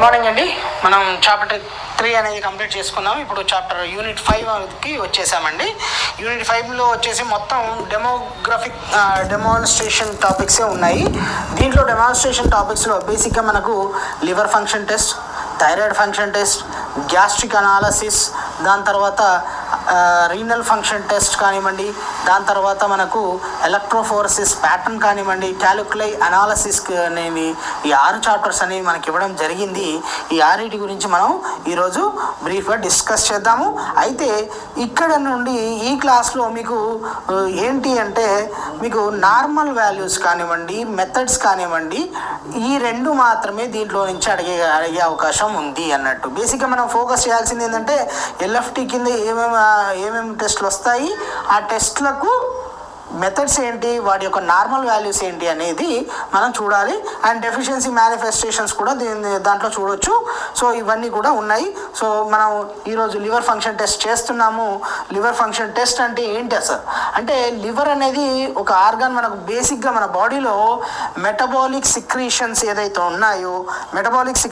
Good morning అండి. మనం chapter 3 అనేది కంప్లీట్ చేసుకున్నాం. ఇప్పుడు చాప్టర్ యూనిట్ 5కి వచ్చేసామండి. యూనిట్ 5లో వచ్చేసి మొత్తం డెమాన్స్ట్రేషన్ టాపిక్సే ఉన్నాయి. దీంట్లో డెమాన్స్ట్రేషన్ టాపిక్స్లో బేసిక్గా మనకు liver function test, thyroid function test, gastric analysis, దాని తర్వాత రీనల్ ఫంక్షన్ టెస్ట్ కానివ్వండి, దాని తర్వాత మనకు ఎలక్ట్రోఫోరసిస్ ప్యాటర్న్ కానివ్వండి, క్యాలిక్యులై అనాలసిస్ అనేవి ఈ 6 చాప్టర్స్ అనేవి మనకి ఇవ్వడం జరిగింది. ఈ 6 గురించి మనం ఈరోజు బ్రీఫ్గా డిస్కస్ చేద్దాము. అయితే ఇక్కడ నుండి ఈ క్లాస్లో మీకు ఏంటి అంటే మీకు నార్మల్ వాల్యూస్ కానివ్వండి, మెథడ్స్ కానివ్వండి, ఈ 2 మాత్రమే దీంట్లో నుంచి అడిగే అవకాశం ఉంది అన్నట్టు. బేసిక్గా మనం ఫోకస్ చేయాల్సింది ఏంటంటే ఎల్ఎఫ్టీ కింద ఏమేమి టెస్ట్లు వస్తాయి, ఆ టెస్ట్లకు మెథడ్స్ ఏంటి, వాటి యొక్క నార్మల్ వాల్యూస్ ఏంటి అనేది మనం చూడాలి. అండ్ డెఫిషియన్సీ మేనిఫెస్టేషన్స్ కూడా దాంట్లో చూడొచ్చు. సో ఇవన్నీ కూడా ఉన్నాయి. సో మనం ఈరోజు లివర్ ఫంక్షన్ టెస్ట్ చేస్తున్నాము. లివర్ ఫంక్షన్ టెస్ట్ అంటే ఏంటి అసలు అంటే, లివర్ అనేది ఒక ఆర్గాన్. మనకు బేసిక్గా మన బాడీలో మెటబాలిక్ సిక్రీషన్స్ ఏదైతే ఉన్నాయో, మెటబాలిక్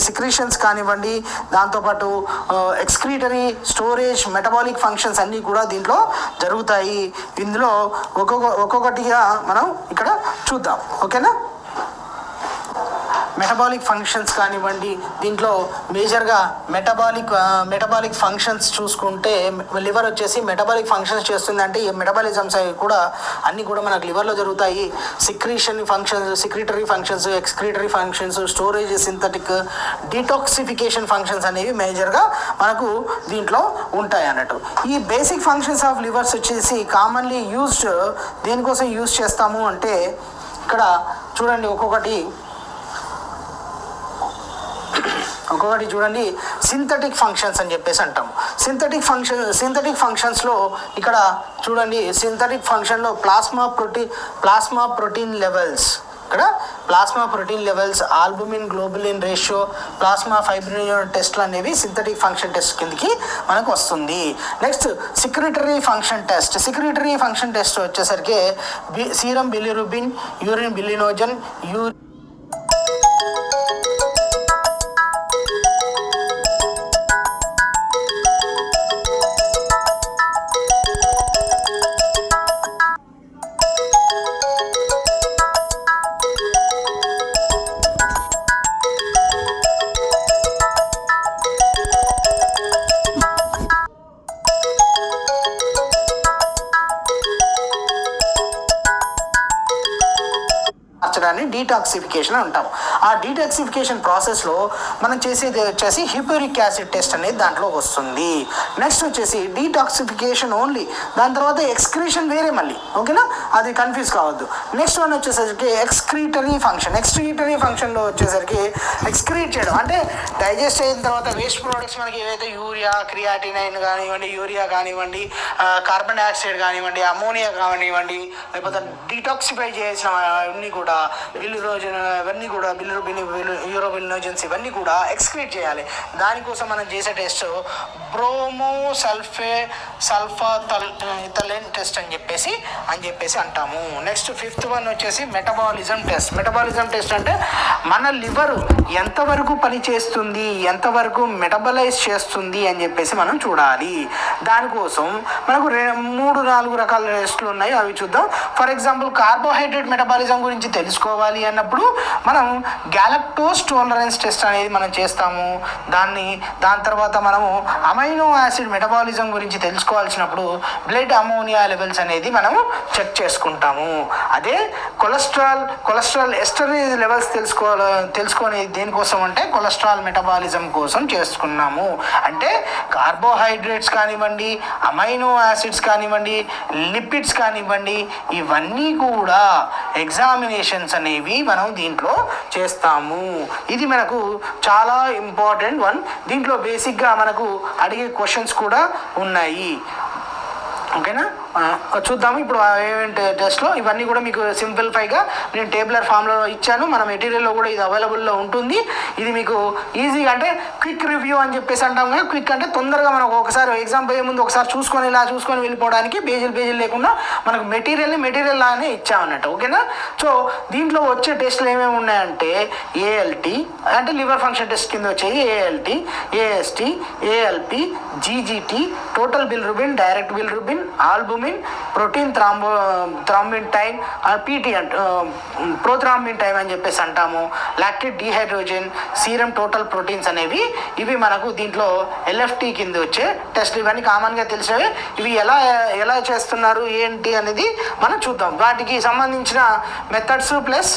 సిక్రీషన్స్ కానివ్వండి, దాంతోపాటు ఎక్స్క్రీటరీ, స్టోరేజ్, మెటబాలిక్ ఫంక్షన్స్ అన్నీ కూడా దీంట్లో జరుగుతాయి. ఇందులో ఒక్కొక్కటిగా మనం ఇక్కడ చూద్దాం. ఓకేనా? మెటబాలిక్ ఫంక్షన్స్ కానివ్వండి, దీంట్లో మేజర్గా మెటబాలిక్ ఫంక్షన్స్ చూసుకుంటే లివర్ వచ్చేసి మెటబాలిక్ ఫంక్షన్స్ చేస్తుందంటే ఈ మెటబాలిజమ్స్ కూడా అన్నీ కూడా మనకు లివర్లో జరుగుతాయి. Secretory functions, excretory functions, storage, synthetic, detoxification functions అనేవి మేజర్గా మనకు దీంట్లో ఉంటాయి అన్నట్టు. ఈ బేసిక్ ఫంక్షన్స్ ఆఫ్ లివర్స్ వచ్చేసి కామన్లీ యూజ్డ్ దేనికోసం యూజ్ చేస్తాము అంటే, ఇక్కడ చూడండి ఒక్కొక్కటి చూడండి. సింథటిక్ ఫంక్షన్స్ అని చెప్పేసి అంటాము. సింథటిక్ ఫంక్షన్స్లో ఇక్కడ చూడండి, సింథటిక్ ఫంక్షన్లో ప్లాస్మా ప్రోటీన్ లెవెల్స్, ఇక్కడ plasma protein levels, albumin globulin ratio, plasma fibrinogen టెస్ట్లు అనేవి సింథటిక్ ఫంక్షన్ టెస్ట్ కిందకి మనకు వస్తుంది. Next secretory function test. Secretory function test వచ్చేసరికి సీరం బిలిరుబిన్, యూరిన్ బిలినోజన్, డీటాక్సిఫికేషన్ అంటాము. ఆ డీటాక్సిఫికేషన్ ప్రాసెస్లో మనం చేసేది వచ్చేసి హ్యూపరిక్ యాసిడ్ టెస్ట్ అనేది దాంట్లో వస్తుంది. నెక్స్ట్ వచ్చేసి డీటాక్సిఫికేషన్ ఓన్లీ, దాని తర్వాత ఎక్స్క్రీషన్ వేరే మళ్ళీ. ఓకేనా? అది కన్ఫ్యూజ్ కావద్దు. నెక్స్ట్ వన్ వచ్చేసరికి ఎక్స్క్రీటరీ ఫంక్షన్లో వచ్చేసరికి ఎక్స్క్రీట్ చేయడం అంటే డైజెస్ట్ అయిన తర్వాత వేస్ట్ ప్రోడక్ట్స్ మనకి ఏవైతే క్రియాటినైన్ కానివ్వండి, యూరియా కానివ్వండి, కార్బన్ డైఆక్సైడ్ కానివ్వండి, అమోనియా కానివ్వండి, లేకపోతే డీటాక్సిఫై చేసిన అన్నీ కూడా ఇవన్నీ కూడా యూరోబిలినోజన్స్ ఇవన్నీ కూడా ఎక్స్క్రీట్ చేయాలి. దానికోసం మనం చేసే టెస్ట్ సల్ఫాథలైన్ టెస్ట్ అని చెప్పేసి అంటాము. నెక్స్ట్ 5th వన్ వచ్చేసి మెటబాలిజం టెస్ట్ అంటే మన లివర్ ఎంతవరకు పనిచేస్తుంది, ఎంతవరకు మెటబలైజ్ చేస్తుంది అని చెప్పేసి మనం చూడాలి. దానికోసం మనకు 3-4 రకాల టెస్టులు ఉన్నాయి, అవి చూద్దాం. ఫర్ ఎగ్జాంపుల్ కార్బోహైడ్రేట్ మెటబాలిజం గురించి తెలుసుకోవాలి అన్నప్పుడు మనం గ్యాలక్టోజ్ టాలరెన్స్ టెస్ట్ అనేది మనం చేస్తాము. దాని తర్వాత మనము అమైనో యాసిడ్ మెటబాలిజం గురించి తెలుసుకోవాల్సినప్పుడు బ్లడ్ అమోనియా లెవెల్స్ అనేది మనము చెక్ చేసుకుంటాము. అదే కొలెస్ట్రాల్ ఎస్టరేజ్ లెవెల్స్ తెలుసుకొని దేనికోసం అంటే కొలెస్ట్రాల్ మెటబాలిజం కోసం చేసుకున్నాము. అంటే కార్బోహైడ్రేట్స్ కానివ్వండి, అమైనో యాసిడ్స్ కానివ్వండి, లిపిడ్స్ కానివ్వండి, ఇవన్నీ కూడా ఎగ్జామినేషన్స్ అనేవి మనం దీంట్లో చేస్తాము. ఇది మనకు చాలా ఇంపార్టెంట్ వన్. దీంట్లో బేసిక్గా మనకు అడిగే క్వశ్చన్స్ కూడా ఉన్నాయి. ఓకేనా? చూద్దాము ఇప్పుడు ఏమేంటి టెస్ట్లో. ఇవన్నీ కూడా మీకు సింప్లిఫైగా నేను టేబులర్ ఫామ్లో ఇచ్చాను. మన మెటీరియల్లో కూడా ఇది అవైలబుల్లో ఉంటుంది. ఇది మీకు ఈజీగా అంటే క్విక్ రివ్యూ అని చెప్పేసి అంటాం కదా. క్విక్ అంటే తొందరగా మనకు ఒకసారి ఎగ్జామ్ పోయే ముందు ఒకసారి చూసుకొని ఇలా చూసుకొని వెళ్ళిపోవడానికి పేజీలు లేకుండా మనకు మెటీరియల్ లాగానే ఇచ్చామన్నట్టు. ఓకేనా. సో దీంట్లో వచ్చే టెస్ట్లు ఏమేమి ఉన్నాయంటే ఏఎల్టీ అంటే లివర్ ఫంక్షన్ టెస్ట్ కింద వచ్చాయి. ALT, AST, ALP, GGT, total bilirubin, direct bilirubin, albumin, protein thrombin time, PT అంటే ప్రోథ్రాంబిన్ టైం అని చెప్పేసి అంటాము. లాక్టిక్ డీహైడ్రోజన్, సీరం టోటల్ ప్రోటీన్స్ అనేవి ఇవి మనకు దీంట్లో ఎల్ఎఫ్టీ కింద వచ్చే టెస్ట్లు. ఇవన్నీ కామన్గా తెలిసినవి. ఇవి ఎలా చేస్తున్నారు ఏంటి అనేది మనం చూద్దాం. వాటికి సంబంధించిన మెథడ్స్ ప్లస్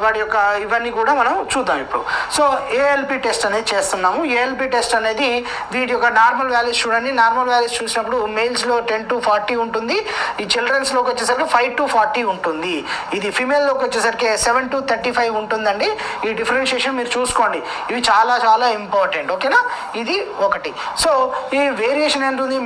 వాడి యొక్క ఇవన్నీ కూడా మనం చూద్దాం ఇప్పుడు. సో ఏఎల్పి టెస్ట్ అనేది చేస్తున్నాము. ఏఎల్పి టెస్ట్ అనేది వీటి యొక్క నార్మల్ వాల్యూస్ చూడండి. నార్మల్ వాల్యూస్ చూసినప్పుడు మేల్స్లో 10 to 40 ఉంటుంది. ఈ చిల్డ్రన్స్లోకి వచ్చేసరికి 5 to 40 ఉంటుంది. ఇది ఫిమేల్లోకి వచ్చేసరికి 7 to 35 ఉంటుందండి. ఈ డిఫరెన్షియేషన్ మీరు చూసుకోండి. ఇవి చాలా చాలా ఇంపార్టెంట్. ఓకేనా. ఇది ఒకటి. సో ఈ వేరియేషన్ ఏంటుంది,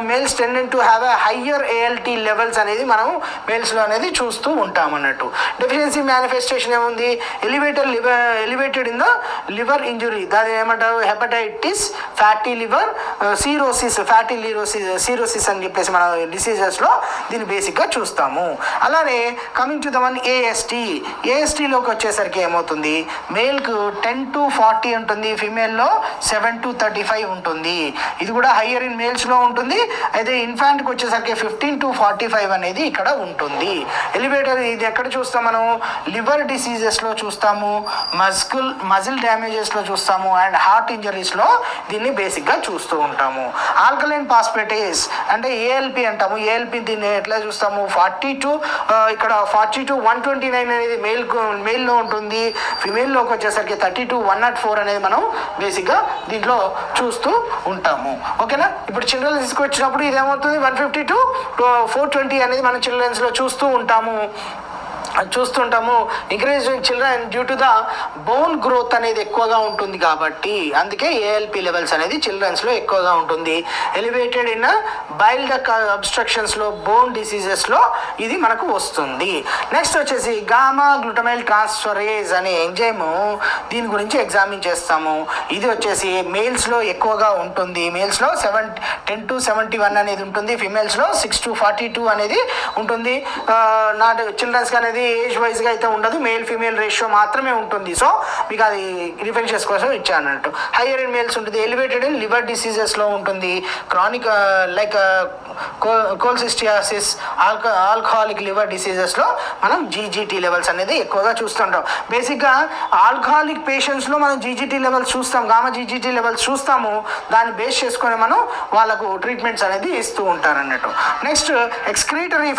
males tend to have a higher ALT levels అనేది మనం మేల్స్లో అనేది చూస్తూ ఉంటాం అన్నట్టు. డెఫిషియన్సీ మేనిఫెస్టేషన్ ఏముంది, elevated in the liver injury, దాని ఏమంటారు హెపటైటిస్, ఫ్యాటీ లివర్, సిరోసిస్ అని చెప్పేసి మన డిసీజెస్లో దీన్ని బేసిక్గా చూస్తాము. అలానే కమింగ్ టు ద వన్ ఏఎస్టీలోకి వచ్చేసరికి ఏమవుతుంది, మేల్కు 10 to 40 ఉంటుంది, ఫిమేల్లో 7 to 35 ఉంటుంది. ఇది కూడా హయ్యర్ ఇన్ మేల్స్లో ఉంటుంది. అయితే ఇన్ఫాంట్కి వచ్చేసరికి 15 to 45 అనేది ఇక్కడ ఉంటుంది. ఎలివేటర్ ఇది ఎక్కడ చూస్తాం మనం, లివర్ డిసీజెస్లో చూస్తాము, మజిల్ డ్యామేజెస్లో చూస్తాము, అండ్ హార్ట్ ఇంజరీస్లో దీన్ని బేసిక్గా చూస్తూ ఉంటాము. ఆల్కలైన్ ఫాస్ఫేటేస్ అంటే ఏఎల్పి అంటాము. ఏఎల్పి దీన్ని ఎట్లా చూస్తాము, 40 to 129 అనేది మేల్లో ఉంటుంది. ఫిమేల్లోకి వచ్చేసరికి 30 to 104 అనేది మనం బేసిక్గా దీంట్లో చూస్తూ ఉంటాము. ఓకేనా. ఇప్పుడు చిల్డ్రన్స్కి వచ్చినప్పుడు ఇదేమవుతుంది 150 to 420 అనేది మనం చిల్డ్రన్స్లో చూస్తుంటాము. Increase in children due to the bone growth అనేది ఎక్కువగా ఉంటుంది కాబట్టి అందుకే ఏఎల్పి లెవెల్స్ అనేది చిల్డ్రన్స్లో ఎక్కువగా ఉంటుంది. ఎలివేటెడ్ ఇన్ బైల్ డక్ట్ అబ్స్ట్రక్షన్స్లో, బోన్ డిసీజెస్లో ఇది మనకు వస్తుంది. నెక్స్ట్ వచ్చేసి గామా గ్లూటమైల్ ట్రాన్స్ఫరేజ్ అనే ఎంజైమ్, దీని గురించి ఎగ్జామిన్ చేస్తాము. ఇది వచ్చేసి మేల్స్లో ఎక్కువగా ఉంటుంది. మేల్స్లో 10 to 71 అనేది ఉంటుంది. ఫిమేల్స్లో 6 to 42 అనేది ఉంటుంది. నాట్ చిల్డ్రన్స్కి అనేది ఏజ్ వైజ్గా అయితే ఉండదు, మేల్ ఫీమేల్ రేషియో మాత్రమే ఉంటుంది. సో మీకు అది రిఫరెన్షియస్ కోసం ఇచ్చాను అన్నట్టు. హైయర్ ఇన్ మేల్స్ ఉంటుంది. ఎలివేటెడ్ ఇన్ లివర్ డిసీజెస్లో ఉంటుంది. క్రానిక్ లైక్ కోల్సిస్టియాసిస్, ఆల్కహాలిక్ లివర్ డిసీజెస్లో మనం జీజీటీ లెవెల్స్ అనేది ఎక్కువగా చూస్తుంటాం. బేసిక్గా ఆల్కహాలిక్ పేషెంట్స్లో మనం జీజీటీ లెవెల్స్ చూస్తాం, గామా జీజీటీ లెవెల్స్ చూస్తాము. దాన్ని బేస్ చేసుకొని మనం వాళ్ళకు ట్రీట్మెంట్స్ అనేది ఇస్తూ ఉంటారు అన్నట్టు. నెక్స్ట్ ఎక్స్క్రీటరీ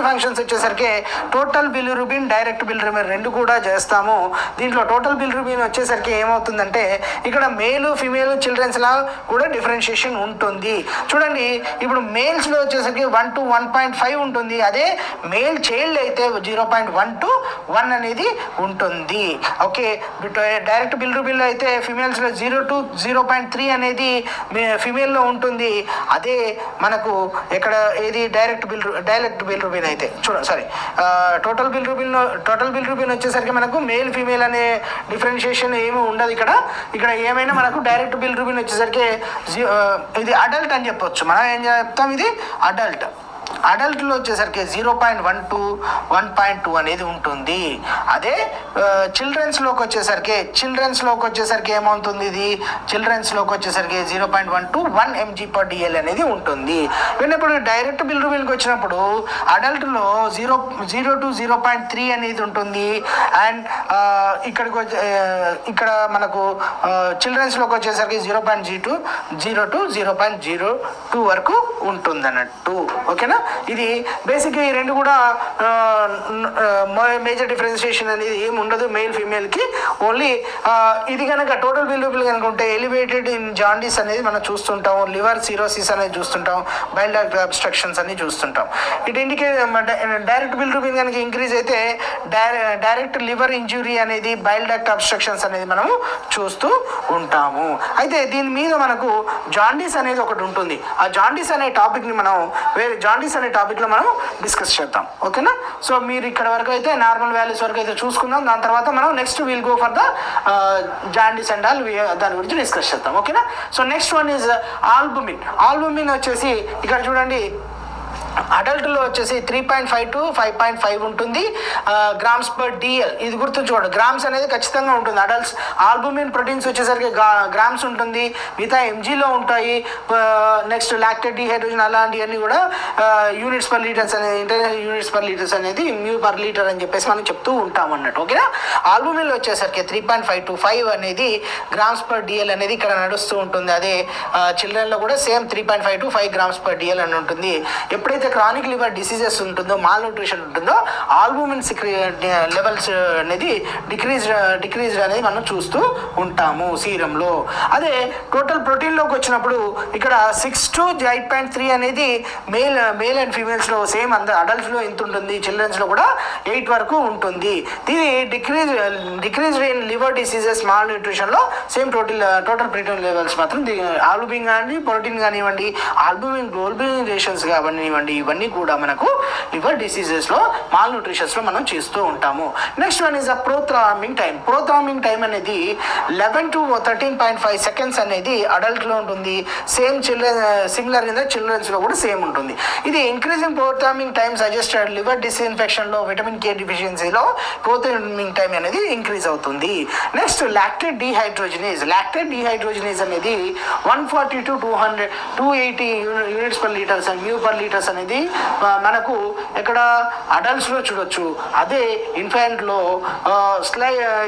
ఫంక్షన్స్ వచ్చేసరికి టోటల్ బిలిరుబిన్, డైరెక్ట్ బిలిరుబిన్ రెండు కూడా చేస్తాము. దీంట్లో టోటల్ బిలిరుబిన్ వచ్చేసరికి ఏమవుతుందంటే ఇక్కడ మేలు ఫిమేల్ చిల్డ్రన్స్లా కూడా డిఫరెన్షియేషన్ ఉంటుంది. చూడండి ఇప్పుడు మేల్స్లో వచ్చేసరికి 1 to 1.5 ఉంటుంది. అదే మేల్ చైల్డ్ అయితే 0.1 to 1 అనేది ఉంటుంది. ఓకే. డైరెక్ట్ బిలిరుబిన్లో అయితే ఫిమేల్స్లో 0 to 0.3 అనేది ఫిమేల్లో ఉంటుంది. అదే మనకు ఇక్కడ ఏది డైరెక్ట్ బిలిరుబిన్ అయితే టోటల్ బిలిరుబిన్ వచ్చేసరికి మనకు మేల్ ఫీమేల్ అనే డిఫరెన్షియేషన్ ఏమి ఉండదు. ఇక్కడ ఏమైనా మనకు డైరెక్ట్ బిలిరుబిన్ వచ్చేసరికి ఇది అడల్ట్ అని చెప్పొచ్చు. మనం ఏం చెప్తాం, ఇది అడల్ట్లో వచ్చేసరికి 0.1 to 1.2 అనేది ఉంటుంది. అదే చిల్డ్రన్స్లోకి వచ్చేసరికి ఏమవుతుంది, ఇది చిల్డ్రన్స్లోకి వచ్చేసరికి 0.1 to 1 mg/dl అనేది ఉంటుంది. ఇప్పుడు డైరెక్ట్ బిలిరుబిన్కి వచ్చినప్పుడు అడల్ట్లో 0 to 0.3 అనేది ఉంటుంది. అండ్ ఇక్కడ మనకు చిల్డ్రన్స్లోకి వచ్చేసరికి 0.0 to 0.02 వరకు ఉంటుంది అన్నట్టు. ఓకేనా. ఇది బేసిక్గా ఈ రెండు కూడా మేజర్ డిఫరెన్షియేషన్ అనేది ఏమి ఉండదు మేల్ ఫీమేల్కి. ఓన్లీ ఇది కనుక టోటల్ బిలిరూబిన్ కనుక ఉంటే ఎలివేటెడ్ ఇన్ జాండీస్ అనేది మనం చూస్తుంటాం, లివర్ సిరోసిస్ అనేది చూస్తుంటాం, బైల్ డక్ట్ అబ్స్ట్రక్షన్స్ అని చూస్తుంటాం. ఇట్ ఇండికేట్ డైరెక్ట్ బిలిరూబిన్ కనుక ఇంక్రీజ్ అయితే డైరెక్ట్ లివర్ ఇంజురీ అనేది, బైల్ డక్ట్ అబ్స్ట్రక్షన్స్ అనేది మనము చూస్తూ ఉంటాము. అయితే దీని మీద మనకు జాండీస్ అనేది ఒకటి ఉంటుంది. ఆ జాండీస్ అనే టాపిక్ని మనం జాండీస్ అనే టాపిక్లో మనం డిస్కస్ చేద్దాం. ఓకేనా? సో మీరు ఇక్కడ వరకు అయితే నార్మల్ వాల్యూస్ వరకు అయితే చూసుకుందాం. దాని తర్వాత మనం next will go for the jaundice and all దాని గురించి డిస్కస్ చేద్దాం. ఓకేనా? So next one is albumin. Albumin వచ్చేసి ఇక్కడ చూడండి, అడల్ట్లో వచ్చేసి 3.5 to 5.5 ఉంటుంది గ్రామ్స్ పర్ డిఎల్. ఇది గుర్తుంచుకోండి, గ్రామ్స్ అనేది ఖచ్చితంగా ఉంటుంది. అడల్ట్స్ ఆల్బుమిన్ ప్రోటీన్స్ వచ్చేసరికి గ్రామ్స్ ఉంటుంది, మిగతా ఎంజీలో ఉంటాయి. నెక్స్ట్ లాక్టేట్ డిహైడ్రోజన్ అలాంటివన్నీ కూడా యూనిట్స్ పర్ లీటర్స్ అనేది, ఇంటర్నేషనల్ యూనిట్స్ పర్ లీటర్స్ అనేది మ్యూ పర్ లీటర్ అని చెప్పేసి మనం చెప్తూ ఉంటాం అన్నట్టు. ఓకేనా? ఆల్బుమిన్లో వచ్చేసరికి 3.5 to 5 అనేది గ్రామ్స్ పర్ డిఎల్ అనేది ఇక్కడ నడుస్తూ ఉంటుంది. అదే చిల్డ్రన్లో కూడా same 3.5 to 5 grams per DL అని ఉంటుంది. ఎప్పుడైతే క్రానిక్ లివర్ డిసీజెస్ ఉంటుందో, మాల్ న్యూట్రిషన్ ఉంటుందో, ఆల్బుమిన్ లెవెల్స్ అనేది డిక్రీజ్డ్ అనేది మనం చూస్తూ ఉంటాము సీరంలో. అదే టోటల్ ప్రోటీన్లోకి వచ్చినప్పుడు ఇక్కడ 6 to 8.3 అనేది మేల్ అండ్ ఫీమేల్స్లో సేమ్, అందరు అడల్ట్స్లో ఎంత ఉంటుంది, చిల్డ్రన్స్లో కూడా 8 వరకు ఉంటుంది. ఇది డిక్రీజ్డ్ ఇన్ లివర్ డిసీజెస్, మాల్ న్యూట్రిషన్లో సేమ్ టోటల్ ప్రోటీన్ లెవెల్స్ మాత్రం ఆల్బుమిన్ కానీ ప్రోటీన్ కానివ్వండి, ఆల్బుమిన్ గ్లోబులిన్ రేషన్స్ కానివ్వండి, ఇవన్నీ కూడా మనకు లివర్ డిసీజెస్లో, మాల్ న్యూట్రిషన్స్లో మనం చేస్తూ ఉంటాము. Next one is the prothrombin time. Prothrombin time అనేది 11 to 13.5 seconds అనేది అడల్ట్లో ఉంటుంది. సేమ్ సిమిలర్ ఇన్ ద చిల్డ్రన్స్లో కూడా సేమ్ ఉంటుంది. ఇది increasing prothrombin time suggested liver డిస్ఇన్ఫెక్షన్లో, విటమిన్ కే డిఫిషియన్సీలో ప్రోథ్రాంబింగ్ టైం అనేది ఇంక్రీజ్ అవుతుంది. Next lactate dehydrogenase. Lactate dehydrogenase అనేది 140 to 280 units per litres and mu per litres అనేది మనకు ఇక్కడ అడల్ట్స్లో చూడొచ్చు. అదే ఇన్ఫాంట్లో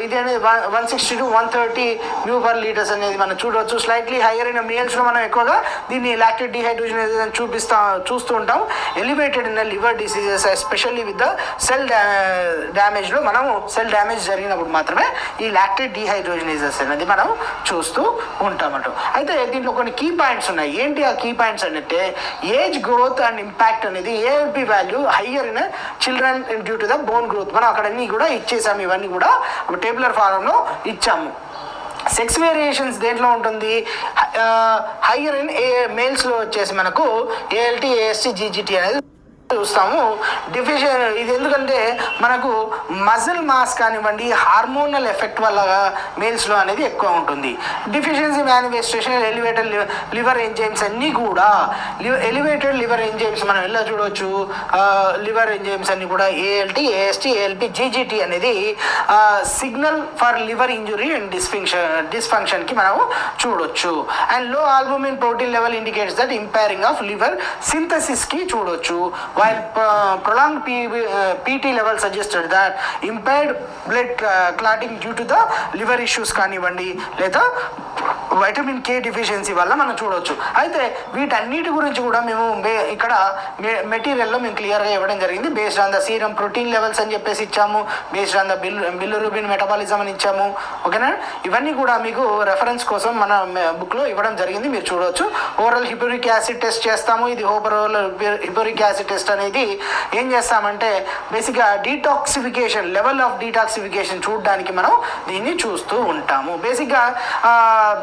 ఇది అనేది 160 to 130 మ్యూ పర్ లీటర్స్ అనేది మనం చూడవచ్చు. స్లైట్లీ హైయర్ అయిన మేల్స్లో మనం ఎక్కువగా దీన్ని లాక్టేట్ డిహైడ్రోజనేజ్ చూస్తూ ఉంటాం. Elevated in liver diseases especially with the cell డ్యామేజ్లో, మనము సెల్ డ్యామేజ్ జరిగినప్పుడు మాత్రమే ఈ లాక్టేట్ డిహైడ్రోజనేజెస్ అనేది మనం చూస్తూ ఉంటామంట. అయితే దీంట్లో కొన్ని కీ పాయింట్స్ ఉన్నాయి. ఏంటి ఆ కీ పాయింట్స్ అంటే ఏజ్ గ్రోత్ అండ్ ఇంపాక్ట్ అనేది ALP value higher in children due to the bone growth. మనం అక్కడ అన్నీ కూడా ఇచ్చేసాము, ఇవన్నీ కూడా టేబులర్ ఫారంలో ఇచ్చాము. సెక్స్ వేరియేషన్స్ దేంట్లో ఉంటుంది? హయ్యర్ ఇన్ మేల్స్లో వచ్చేసి మనకు ఏఎల్టీ, ఏఎస్టీ, జీజీటీ అనేది చూస్తాము. ఇది ఎందుకంటే మనకు మజిల్ మాస్ కానివ్వండి, హార్మోనల్ ఎఫెక్ట్ వల్ల మేల్స్లో అనేది ఎక్కువ ఉంటుంది. Deficiency manifestation elevated liver enzymes అన్నీ కూడా ఎలివేటెడ్ లివర్ ఎంజైమ్స్ మనం ఎలా చూడవచ్చు. లివర్ ఎంజైమ్స్ అన్నీ కూడా ఏఎల్టీ, ఏఎస్టీ, ఏఎల్పి, జీజీటీ అనేది signal for liver injury and డిస్ఫంక్షన్కి మనం చూడొచ్చు. And low albumin protein level indicates that impairing of liver సింథసిస్కి చూడొచ్చు. While prolonged PT level suggested that impaired blood clotting due to the liver issues కానివ్వండి, లేదా vitamin K deficiency వల్ల మనం చూడవచ్చు. అయితే వీటన్నిటి గురించి కూడా మేము ఇక్కడ మెటీరియల్లో మేము క్లియర్గా ఇవ్వడం జరిగింది. Based on the serum protein levels అని చెప్పేసి ఇచ్చాము, based on the bilirubin metabolism అని ఇచ్చాము. ఓకేనా? ఇవన్నీ కూడా మీకు రెఫరెన్స్ కోసం మన బుక్లో ఇవ్వడం జరిగింది, మీరు చూడవచ్చు. ఓరల్ హిపోరిక్ యాసిడ్ టెస్ట్ చేస్తాము. ఇది ఓవరాల్ హిపోరిక్ యాసిడ్ టెస్ట్ అనేది ఏం చేస్తామంటే బేసిక్గా డీటాక్సిఫికేషన్, లెవెల్ ఆఫ్ డీటాక్సిఫికేషన్ చూడడానికి మనం దీన్ని చూస్తూ ఉంటాము. బేసిక్గా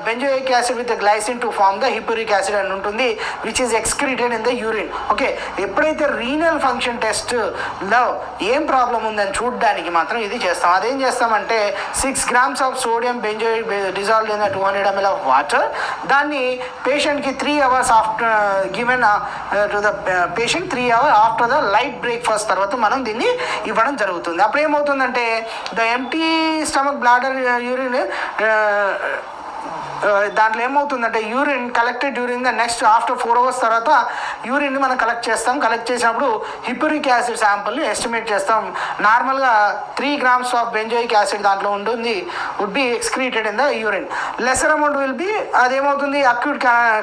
benzoic acid with glycine to form the hippuric acid అని ఉంటుంది, which is excreted in the urine. Okay, ఎప్పుడైతే రీనల్ ఫంక్షన్ టెస్ట్లో ఏం ప్రాబ్లం ఉందని చూడడానికి మాత్రం ఇది చేస్తాం. అదేం చేస్తామంటే 6 grams of sodium benzoic dissolved in the 200 ml of water, దాన్ని పేషెంట్కి 3 hours after given to the patient 3 hours after the light breakfast తర్వాత మనం దీన్ని ఇవ్వడం జరుగుతుంది. అప్పుడు ఏమవుతుందంటే the empty stomach bladder urine దాంట్లో ఏమవుతుందంటే urine collected during the next after 4 hours తర్వాత యూరిన్ని మనం కలెక్ట్ చేస్తాం. కలెక్ట్ చేసినప్పుడు హిప్యూరిక్ యాసిడ్ శాంపుల్ని ఎస్టిమేట్ చేస్తాం. నార్మల్గా 3 grams ఆఫ్ బెంజోయిక్ యాసిడ్ దాంట్లో ఉంటుంది, would be excreted in the urine. Lesser amount will be అదేమవుతుంది అక్యూట్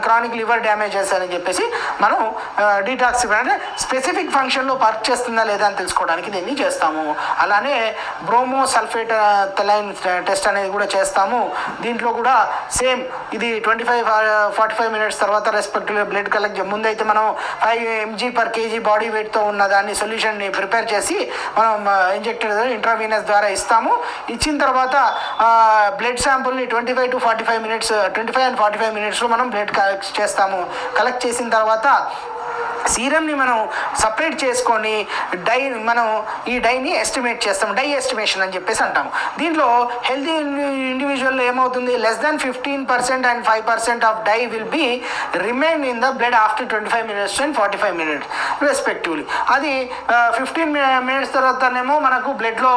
క్రానిక్ లివర్ డ్యామేజెస్ అని చెప్పేసి మనం డీటాక్సిఫై అంటే స్పెసిఫిక్ ఫంక్షన్లో వర్క్ చేస్తుందా లేదా అని తెలుసుకోవడానికి దీన్ని చేస్తాము. అలానే బ్రోమో సల్ఫేట్ తెలైన్ టెస్ట్ అనేది కూడా చేస్తాము. దీంట్లో కూడా సేమ్ ఇది 25-45 minutes తర్వాత రెస్పెక్టివ్ బ్లడ్ కలెక్ట్ ముందైతే మనం 5 mg/kg బాడీ వెయిట్తో ఉన్న దాన్ని సొల్యూషన్ని ప్రిపేర్ చేసి మనం ఇంజెక్టెడ్ ఇంట్రావీనస్ ద్వారా ఇస్తాము. ఇచ్చిన తర్వాత బ్లడ్ శాంపుల్ని 25 and 45 minutes మనం బ్లడ్ కలెక్ట్ చేస్తాము. కలెక్ట్ చేసిన తర్వాత సీరంని మనం సపరేట్ చేసుకొని మనం ఈ డైని ఎస్టిమేట్ చేస్తాం. డై ఎస్టిమేషన్ అని చెప్పేసి అంటాము. దీంట్లో హెల్తీ ఇండివిజువల్ ఏమవుతుంది less than 15% and 5% of dye will be remain in the blood after 25 minutes and 45 minutes respectively. అది 15 minutes తర్వాతనేమో మనకు బ్లడ్లో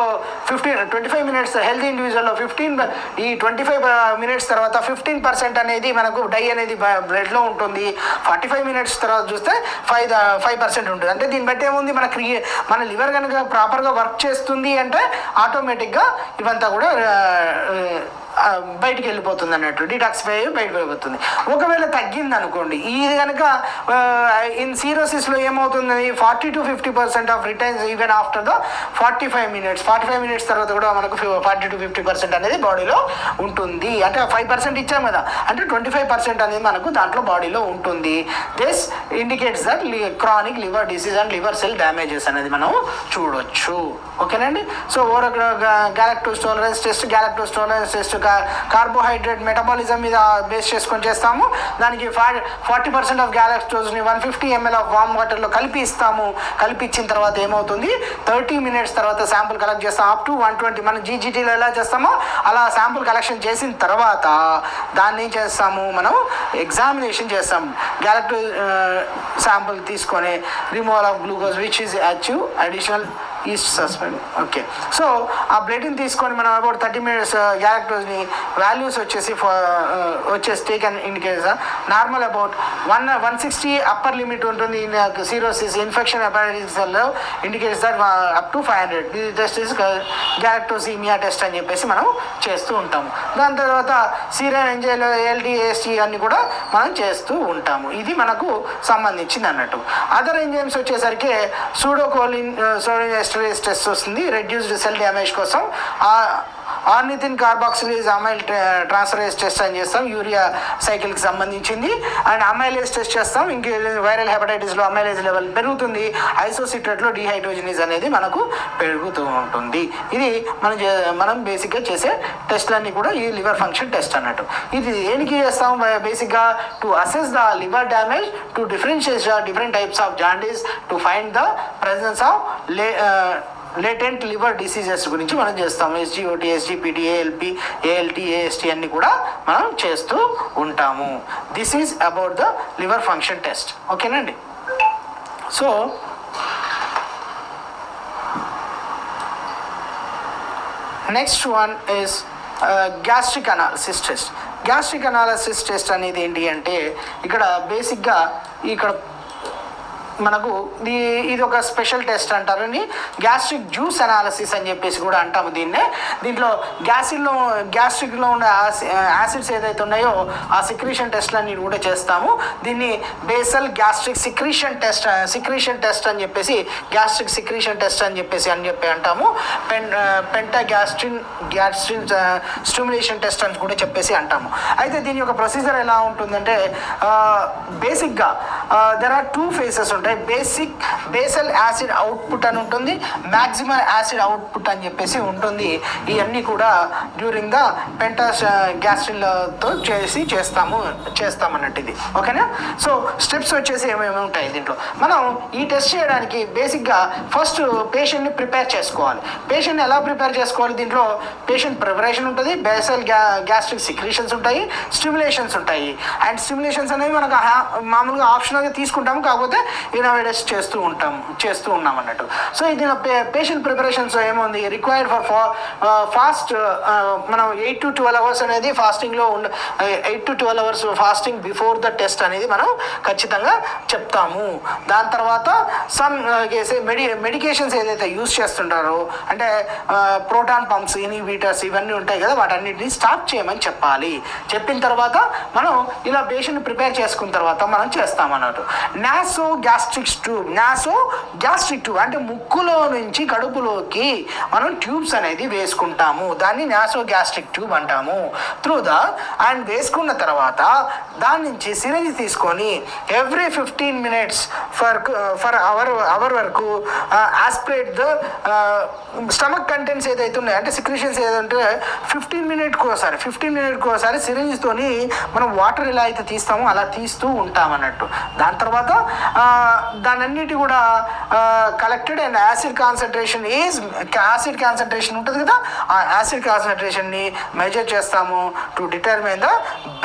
25 minutes హెల్తీ ఇండివిజువల్లో 25 minutes తర్వాత 15% అనేది మనకు డై అనేది బ్లడ్లో ఉంటుంది. 45 minutes తర్వాత చూస్తే 5% ఉంటుంది. అంటే దీన్ని బట్టి ఏముంది మన లివర్ కనుక ప్రాపర్గా వర్క్ చేస్తుంది అంటే ఆటోమేటిక్గా ఇవంతా కూడా బయటికి వెళ్ళిపోతుంది అన్నట్టు, డీటాక్సిఫై బయటకు వెళ్ళిపోతుంది. ఒకవేళ తగ్గింది అనుకోండి, ఇది కనుక ఇన్ సిరోసిస్లో ఏమవుతుంది 40-50% of retains even after the 45 minutes. 45 minutes తర్వాత కూడా మనకు 40-50% అనేది బాడీలో ఉంటుంది. అంటే 5% ఇచ్చాం కదా, అంటే 25% అనేది మనకు దాంట్లో బాడీలో ఉంటుంది. This indicates that chronic liver disease and liver cell damages అనేది మనం చూడొచ్చు. ఓకేనండి. So galactose tolerance test carbohydrate metabolism మీద బేస్ చేసుకొని చేస్తాము. దానికి 40% ఆఫ్ గ్యాలక్టోజ్ని 150 ml ఆఫ్ వామ్ వాటర్లో కలిపి ఇస్తాము. కలిపి ఇచ్చిన తర్వాత ఏమవుతుంది 30 minutes తర్వాత శాంపుల్ కలెక్ట్ చేస్తాం. అప్ టు 120 మనం జీజీటీలో ఎలా చేస్తామో అలా శాంపుల్ కలెక్షన్ చేసిన తర్వాత దాన్ని ఏం చేస్తాము మనం ఎగ్జామినేషన్ చేస్తాం. గ్యాలక్టోజ్ శాంపుల్ తీసుకొని removal of glucose which is achieve additional yeast suspend. Okay, so ఆ బ్లడ్ని తీసుకొని మనం అబౌట్ 30 minutes గ్యాలక్టోజ్ని వాల్యూస్ వచ్చేసి taken indicates normal about 160 upper limit ఉంటుంది. సిరోసిస్ ఇన్ఫెక్షన్ హెపటైటిస్లో ఇండికేట్స్ దట్ అప్ టు 500. ఇది టెస్ట్ ఇస్ గ్యాలక్టోసీమియా టెస్ట్ అని చెప్పేసి మనం చేస్తూ ఉంటాము. దాని తర్వాత సీరం ఎంజైలో ALT AST అన్ని కూడా మనం చేస్తూ ఉంటాము. ఇది మనకు సంబంధించింది అన్నట్టు. అదర్ ఎంజైమ్స్ వచ్చేసరికి సూడోకోలిన్ సోడియం ఎస్టరేజ్ టెస్ట్ వస్తుంది రెడ్యూస్డ్ సెల్ డ్యామేజ్ కోసం. ఆర్నిథిన్ కార్బాక్సిలేజ్ అమైల్ ట్రాన్స్ఫరేజ్ టెస్ట్ అని చేస్తాం, యూరియా సైకిల్కి సంబంధించింది. అండ్ అమైలేజ్ టెస్ట్ చేస్తాం. ఇంక వైరల్ హెపటైటిస్లో అమైలేజ్ లెవెల్ పెరుగుతుంది. ఐసోసిట్రేట్లో డిహైడ్రోజనేజ్ అనేది మనకు పెరుగుతూ ఉంటుంది. ఇది మనం బేసిక్గా చేసే టెస్ట్లన్నీ కూడా ఈ లివర్ ఫంక్షన్ టెస్ట్ అన్నట్టు. ఇది దేనికి చేస్తాం బేసిక్గా to assess the liver damage, to differentiate different types of jaundice, to find the presence of latent liver diseases గురించి మనం చేస్తాము. SGOT, SGPT, ALP, ALT, AST అన్ని కూడా మనం చేస్తూ ఉంటాము. This is about the liver function test. ఓకేనండి. So next one is gastric analysis test. Gastric analysis test అనేది ఏంటి అంటే ఇక్కడ బేసిక్గా ఇక్కడ మనకు ఇది ఒక స్పెషల్ టెస్ట్ అంటారని గ్యాస్ట్రిక్ జ్యూస్ అనాలిసిస్ అని చెప్పేసి కూడా అంటాము దీన్నే. దీంట్లో గ్యాస్ట్రిక్లో ఉన్న యాసిడ్స్ ఏదైతే ఉన్నాయో ఆ సిక్రీషన్ టెస్ట్లన్నీ కూడా చేస్తాము. దీన్ని బేసల్ గ్యాస్ట్రిక్ సిక్రీషన్ టెస్ట్ అని చెప్పేసి గ్యాస్ట్రిక్ సిక్రీషన్ టెస్ట్ అని చెప్పి అంటాము. పెంటా గ్యాస్ట్రిన్ స్టిమ్యులేషన్ టెస్ట్ అని కూడా చెప్పేసి అంటాము. అయితే దీని యొక్క ప్రొసీజర్ ఎలా ఉంటుందంటే బేసిక్గా దెర్ ఆర్ 2 phases ఉంటాయి. బేసల్ యాసిడ్ అవుట్పుట్ అని ఉంటుంది, మ్యాక్సిమం యాసిడ్ అవుట్పుట్ అని చెప్పేసి ఉంటుంది. ఇవన్నీ కూడా డ్యూరింగ్ ద పెంటా గ్యాస్ట్రిన్తో చేస్తామన్నట్టు ఇది. ఓకేనా. సో స్టెప్స్ వచ్చేసి ఏమేమి ఉంటాయి దీంట్లో. మనం ఈ టెస్ట్ చేయడానికి బేసిక్గా ఫస్ట్ పేషెంట్ని ప్రిపేర్ చేసుకోవాలి. పేషెంట్ని ఎలా ప్రిపేర్ చేసుకోవాలి, దీంట్లో పేషెంట్ ప్రిపరేషన్ ఉంటుంది, బేసల్ గ్యాస్ట్రిక్ సిక్రీషన్స్ ఉంటాయి, స్టిమ్యులేషన్స్ ఉంటాయి. అండ్ స్టిమ్యులేషన్స్ అనేవి మనకు మామూలుగా ఆప్షనల్గా తీసుకుంటాము. కాకపోతే ఇన్నోవేటర్స్ చేస్తూ ఉన్నాం అన్నట్టు. సో ఇది పేషెంట్ ప్రిపరేషన్స్ ఏముంది, రిక్వైర్డ్ ఫర్ ఫాస్ట్ మనం 8 to 12 hours అనేది ఫాస్టింగ్లో 8 to 12 hours fasting before the test అనేది మనం ఖచ్చితంగా చెప్తాము. దాని తర్వాత సమ్ మెడికేషన్స్ ఏదైతే యూజ్ చేస్తుంటారో అంటే ప్రోటాన్ పంప్స్, ఇన్హిబిటర్స్ ఇవన్నీ ఉంటాయి కదా, వాటన్నిటిని స్టాప్ చేయమని చెప్పాలి. చెప్పిన తర్వాత మనం ఇలా పేషెంట్ ప్రిపేర్ చేసుకున్న తర్వాత మనం చేస్తామన్నట్టు. నాసో గ్యాస్ట్రిక్ ట్యూబ్ అంటే ముక్కులో నుంచి కడుపులోకి మనం ట్యూబ్స్ అనేది వేసుకుంటాము, దాన్ని నాసో గ్యాస్ట్రిక్ ట్యూబ్ అంటాము. అండ్ వేసుకున్న తర్వాత దాని నుంచి సిరంజ్ తీసుకొని ఎవ్రీ 15 minutes ఫర్ అవర్ వరకు ఆస్పిరేట్ ద స్టమక్ కంటెంట్స్ ఏదైతే ఉన్నాయో అంటే సిక్రీషన్స్ ఏదంటే 15 minutes ఒకసారి సిరంజ్తోని మనం వాటర్ ఎలా అయితే తీస్తామో అలా తీస్తూ ఉంటామన్నట్టు. దాని తర్వాత దానన్నిటి కూడా కలెక్టెడ్ అండ్ యాసిడ్ కాన్సన్ట్రేషన్ ఉంటుంది కదా, ఆ యాసిడ్ కాన్సన్ట్రేషన్ని మెజర్ చేస్తాము to determine the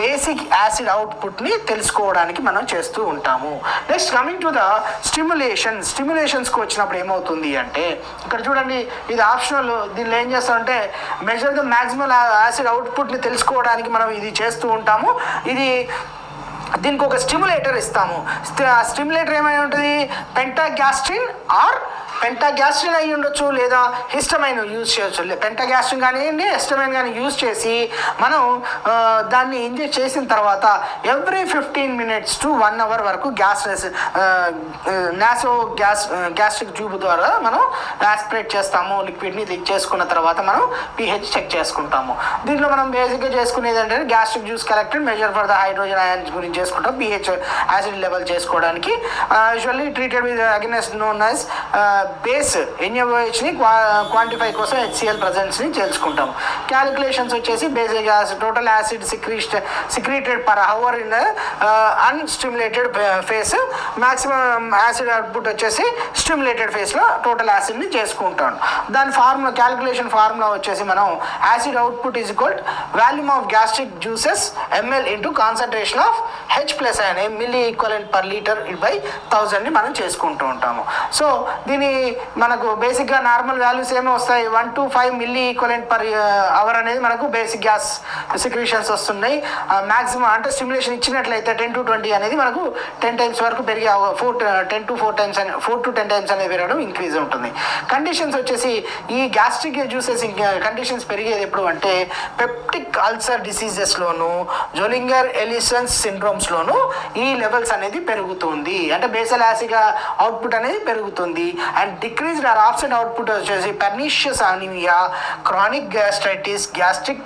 basic acid అవుట్పుట్ని తెలుసుకోవడానికి మనం చేస్తూ ఉంటాము. నెక్స్ట్ కమింగ్ టు ద స్టిమ్యులేషన్స్కి వచ్చినప్పుడు ఏమవుతుంది అంటే ఇక్కడ చూడండి, ఇది ఆప్షనల్. దీనిలో ఏం చేస్తామంటే మెజర్ ద మ్యాక్సిమం యాసిడ్ అవుట్పుట్ని తెలుసుకోవడానికి మనం ఇది చేస్తూ ఉంటాము. దీనికి ఒక స్టిమ్యులేటర్ ఇస్తాము. స్టిమ్యులేటర్ ఏమై ఉంటుంది, పెంటాగ్యాస్ట్రిన్ అయి ఉండొచ్చు లేదా హిస్టమైన్ యూజ్ చేయొచ్చు. పెంటాగ్యాస్ట్రిన్ కానివ్వండి, హిస్టమైన్ కానీ యూజ్ చేసి మనం దాన్ని ఇంజెక్ట్ చేసిన తర్వాత ఎవ్రీ 15 minutes to 1 hour వరకు గ్యాస్ట్రిక్ ట్యూబ్ ద్వారా మనం ఆస్పిరేట్ చేస్తాము. లిక్విడ్ని చేసుకున్న తర్వాత మనం pH చెక్ చేసుకుంటాము. దీంట్లో మనం బేసిక్గా చేసుకునేది ఏంటంటే gastric juice collected measure for the hydrogen ions గురించి చేసుకుంటాం. pH యాసిడ్ లెవెల్ చేసుకోవడానికి usually treated with against known as base NaOHని క్వాంటిఫై కోసం HCl ప్రజెన్స్ని తెలుసుకుంటాము. క్యాలిక్యులేషన్స్ వచ్చేసి basic total acid secreted per hour in unstimulated phase, maximum acid output వచ్చేసి stimulated ఫేస్లో టోటల్ యాసిడ్ని చేసుకుంటాం. దాని క్యాలిక్యులేషన్ ఫార్ములా వచ్చేసి మనం acid output is equal volume of gastric juices ml into concentration of H+n milli equivalent per litre by 1000ని మనం చేసుకుంటూ ఉంటాము. సో దీని మనకు బేసిక్గా నార్మల్ వాల్యూస్ ఏమో వస్తాయి, 1 to 5 milli equivalent per hour అనేది మనకు బేసిక్ గ్యాస్ సిక్రీషన్స్ వస్తున్నాయి. మ్యాక్సిమం అంటే స్టిమ్యులేషన్ ఇచ్చినట్లయితే 10 to 20 అనేది మనకు 10 times వరకు పెరిగే 10 to 4 times అనేది పెరగడం ఇంక్రీజ్ ఉంటుంది. కండిషన్స్ వచ్చేసి ఈ గ్యాస్ట్రిక్ జ్యూసెస్ కండిషన్స్ పెరిగేది ఎప్పుడు అంటే పెప్టిక్ అల్సర్ డిసీజెస్లోను, జోలింగర్ ఎలిసన్స్ సిండ్రోమ్స్లోను ఈ లెవెల్స్ అనేది పెరుగుతుంది. అంటే బేసల్ యాసిడ్ అవుట్పుట్ అనేది పెరుగుతుంది. And decreased or absent output వచ్చేసి pernicious anaemia, chronic gastritis, gastric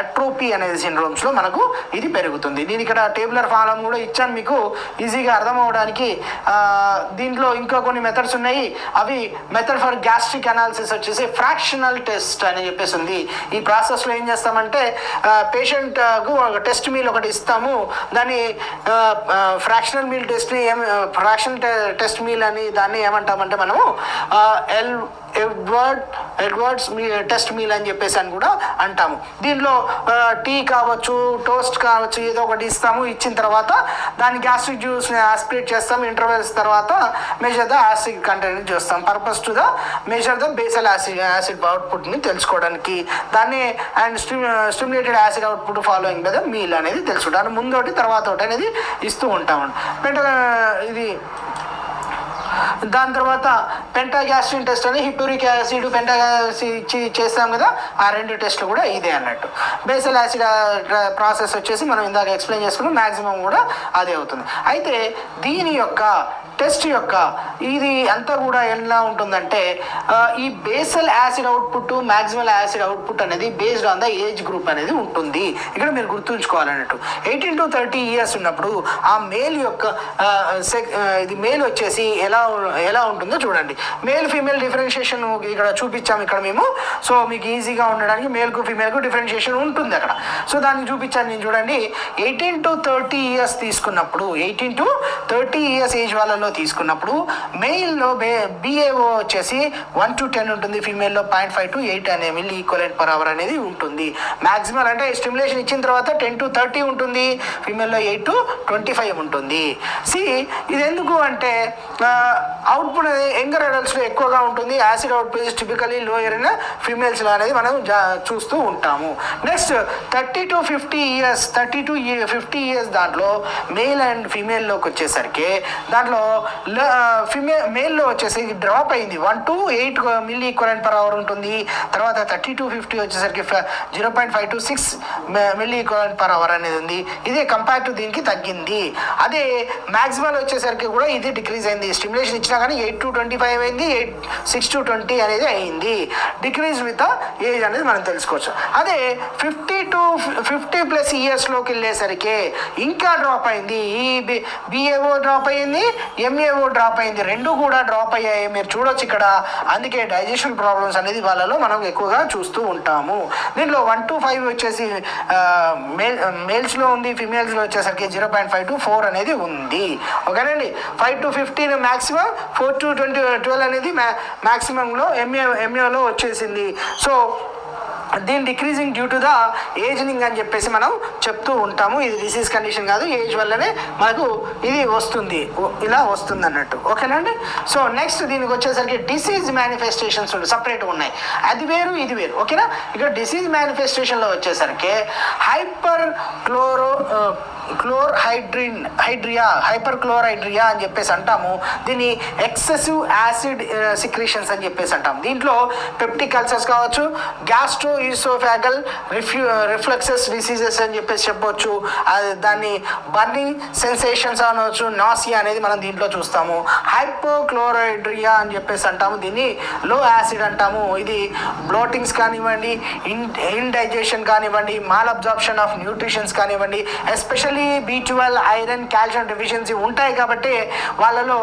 atrophy అనేది సిండ్రోమ్స్లో మనకు ఇది పెరుగుతుంది. నేను ఇక్కడ టేబులర్ ఫారం కూడా ఇచ్చాను మీకు ఈజీగా అర్థం అవడానికి. దీంట్లో ఇంకా కొన్ని మెథడ్స్ ఉన్నాయి. అవి మెథడ్ ఫర్ గ్యాస్ట్రిక్ అనాలిసిస్ వచ్చేసి ఫ్రాక్షనల్ టెస్ట్ అని చెప్పేసి ఉంది. ఈ ప్రాసెస్లో ఏం చేస్తామంటే పేషెంట్కు ఒక టెస్ట్ మీల్ ఒకటి ఇస్తాము. దాన్ని ఫ్రాక్షనల్ టెస్ట్ మీల్ అని దాన్ని ఏమంటామంటే మనము ఎడ్వర్డ్స్ టెస్ట్ మీల్ అని చెప్పేసి అని కూడా అంటాము. దీనిలో టీ కావచ్చు, టోస్ట్ కావచ్చు, ఏదో ఒకటి ఇస్తాము. ఇచ్చిన తర్వాత దాన్ని గ్యాస్ట్రిక్ జ్యూస్ని ఆస్పిరేట్ చేస్తాము. ఇంటర్వెల్స్ తర్వాత మెజర్ ద యాసిడ్ కంటెంట్ చూస్తాం. Purpose to the measure the basal acid అవుట్పుట్ని తెలుసుకోవడానికి దాన్ని and stimulated acid output following by the meal అనేది తెలుసుకుంటాం. ముందు ఒకటి తర్వాత ఒకటి అనేది ఇస్తూ ఉంటాము. ఇది దాని తర్వాత పెంటాగ్యాస్ట్రిన్ టెస్ట్ అని హిప్యూరిక్ యాసిడ్ పెంటాగ్యాసిడ్ చేస్తాం కదా, ఆ 2 టెస్ట్లు కూడా ఇదే అన్నట్టు. బేసల్ యాసిడ్ ప్రాసెస్ వచ్చేసి మనం ఇందాక ఎక్స్ప్లెయిన్ చేసుకున్నాం, మ్యాక్సిమం కూడా అదే అవుతుంది. అయితే దీని యొక్క టెస్ట్ యొక్క ఇది అంతా కూడా ఎలా ఉంటుందంటే ఈ basal acid output, maximal acid output అనేది based on the age group అనేది ఉంటుంది. ఇక్కడ మీరు గుర్తుంచుకోవాలన్నట్టు 18 to 30 years ఉన్నప్పుడు ఆ మేల్ యొక్క ఇది మేల్ వచ్చేసి ఎలా ఉంటుందో చూడండి. మేల్ ఫీమేల్ డిఫరెన్షియేషన్ ఇక్కడ చూపించాము ఇక్కడ మేము. సో మీకు ఈజీగా ఉండడానికి మేల్కు ఫీమేల్కు డిఫరెన్షియేషన్ ఉంటుంది అక్కడ. సో దాన్ని చూపించాను నేను. చూడండి 18 to 30 years తీసుకున్నప్పుడు 18 to 30 years ఏజ్ వాళ్ళలో విషయంలో తీసుకున్నప్పుడు మెయిల్లో బిఏఓ వచ్చేసి 1 to 10 ఉంటుంది, ఫీమేల్లో 0.5 to 8 అనే మిల్లీ ఈక్వలెంట్ పర్ అవర్ అనేది ఉంటుంది. మ్యాక్సిమం అంటే స్టిమ్యులేషన్ ఇచ్చిన తర్వాత 10 to 30 ఉంటుంది, ఫీమేల్లో 8 to 25 ఉంటుంది. ఇది ఎందుకు అంటే అవుట్పుట్ అనేది యంగర్ అడల్ట్స్లో ఎక్కువగా ఉంటుంది. Acid output typically lower in ఫీమేల్స్లో అనేది మనం చూస్తూ ఉంటాము. నెక్స్ట్ 30 to 50 ఇయర్స్ దాంట్లో మేల్ అండ్ ఫీమేల్లోకి వచ్చేసరికి దాంట్లో మేల్లో వచ్చేసి డ్రాప్ అయింది 1 to 8 milli equivalent per hour ఉంటుంది. తర్వాత 30 to 50 వచ్చేసరికి 0.5 to 6 milli equivalent per hour అనేది ఉంది. ఇదే కంపేర్ టు దీనికి తగ్గింది. అదే మ్యాక్సిమం వచ్చేసరికి కూడా ఇది డిక్రీజ్ అయింది. స్టిమ్యులేషన్ ఇచ్చినా కానీ 8 to 25 అయింది, 6 to 20 అనేది అయింది. డిక్రీజ్ విత్ ఏజ్ అనేది మనం తెలుసుకోవచ్చు. అదే 50+ ఇయర్స్లోకి వెళ్ళేసరికి ఇంకా డ్రాప్ అయింది. ఈ బిఏఓ డ్రాప్ అయ్యింది, ఎంఏఓ డ్రాప్ అయింది, రెండు కూడా డ్రాప్ అయ్యాయి. మీరు చూడొచ్చు ఇక్కడ. అందుకే డైజెషన్ ప్రాబ్లమ్స్ అనేది వాళ్ళలో మనం ఎక్కువగా చూస్తూ ఉంటాము. దీంట్లో 1 to 5 వచ్చేసి మేల్స్లో ఉంది, ఫిమేల్స్లో వచ్చేసరికి 0.5 to 4 అనేది ఉంది. ఓకేనండి. 5 to 15 మ్యాక్సిమం, 4 to 12 అనేది మ్యాక్సిమంలో ఎంఏలో వచ్చేసింది. సో దీని decreasing due to the ageing అని చెప్పేసి మనం చెప్తూ ఉంటాము. ఇది డిసీజ్ కండిషన్ కాదు, ఏజ్ వల్లనే మనకు ఇది వస్తుంది, ఇలా వస్తుంది అన్నట్టు. ఓకేనండి. సో నెక్స్ట్ దీనికి వచ్చేసరికి డిసీజ్ మేనిఫెస్టేషన్స్ సపరేట్గా ఉన్నాయి. అది వేరు, ఇది వేరు. ఓకేనా. ఇక్కడ డిసీజ్ మేనిఫెస్టేషన్లో వచ్చేసరికి హైపర్ క్లోరైడ్రియా అని చెప్పేసి అంటాము. దీన్ని ఎక్సెసివ్ యాసిడ్ సిక్రీషన్స్ అని చెప్పేసి అంటాము. దీంట్లో పెప్టిక్ అల్సర్స్ కావచ్చు, గ్యాస్ట్రో ఈసోఫాగల్ రిఫ్లక్సెస్ డిసీజెస్ అని చెప్పేసి చెప్పవచ్చు. దాన్ని బర్నింగ్ సెన్సేషన్స్ అనవచ్చు, నాసియా అనేది మనం దీంట్లో చూస్తాము. హైపోక్లోరైడ్రియా అని చెప్పేసి అంటాము. దీన్ని లో యాసిడ్ అంటాము. ఇది బ్లోటింగ్స్ కానివ్వండి, ఇండైజెషన్ కానివ్వండి, మాల్ అబ్జార్ప్షన్ ఆఫ్ న్యూట్రిషన్స్ కానివ్వండి, especially B12, iron, calcium deficiency ఉంటాయి కాబట్టి వాళ్ళలో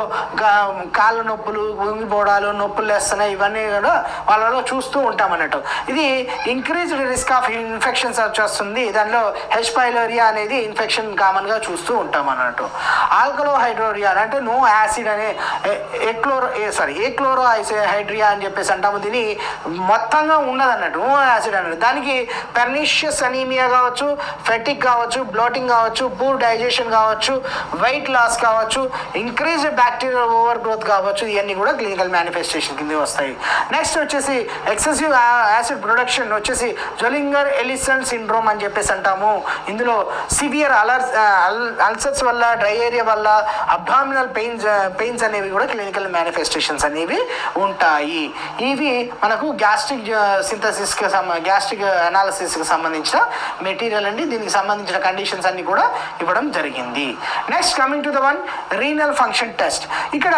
కాళ్ళ నొప్పులు, వంగిపోవడాలు, నొప్పులు వేస్తున్నాయి, ఇవన్నీ కూడా వాళ్ళలో చూస్తూ ఉంటాం అన్నట్టు. ఇది ఇంక్రీజ్డ్ రిస్క్ ఆఫ్ ఇన్ఫెక్షన్స్ వచ్చేస్తుంది. దానిలో హెచ్ పైలోరియా అనేది ఇన్ఫెక్షన్ కామన్గా చూస్తూ ఉంటాం అన్నట్టు. ఆల్కలో హైడ్రోరియా అంటే నో యాసిడ్ అనే ఏక్లోరో హైడ్రియా అని చెప్పేసి అంటాము. దీని మొత్తంగా ఉండదు అన్నట్టు, నో యాసిడ్ అన్నట్టు. దానికి పెర్నిషియస్ అనీమియా కావచ్చు, ఫెటిక్ కావచ్చు, బ్లోటింగ్ కావచ్చు, పూర్ డైజెషన్ కావచ్చు, వెయిట్ లాస్ కావచ్చు, ఇంక్రీజ్డ్ బ్యాక్టీరియల్ ఓవర్ గ్రోత్ కావచ్చు. ఇవన్నీ కూడా క్లినికల్ మేనిఫెస్టేషన్ కింద వస్తాయి. నెక్స్ట్ వచ్చేసి ఎక్సెసివ్ యాసిడ్ ప్రొడక్షన్ వచ్చేసి జొలింగర్ ఎలిసన్ సిండ్రోమ్ అని చెప్పేసి అంటాము. ఇందులో సివియర్ అల్సర్స్ వల్ల, డ్రై ఏరియా వల్ల, అబ్డామినల్ పెయిన్స్ అనేవి కూడా క్లినికల్ మేనిఫెస్టేషన్స్ అనేవి ఉంటాయి. ఇవి మనకు గ్యాస్ట్రిక్ అనాలిసిస్కి సంబంధించిన మెటీరియల్ అండి. దీనికి సంబంధించిన కండిషన్స్ అన్ని కూడా ఇవ్వడం జరిగింది. Next coming to the one renal function test. ఇక్కడ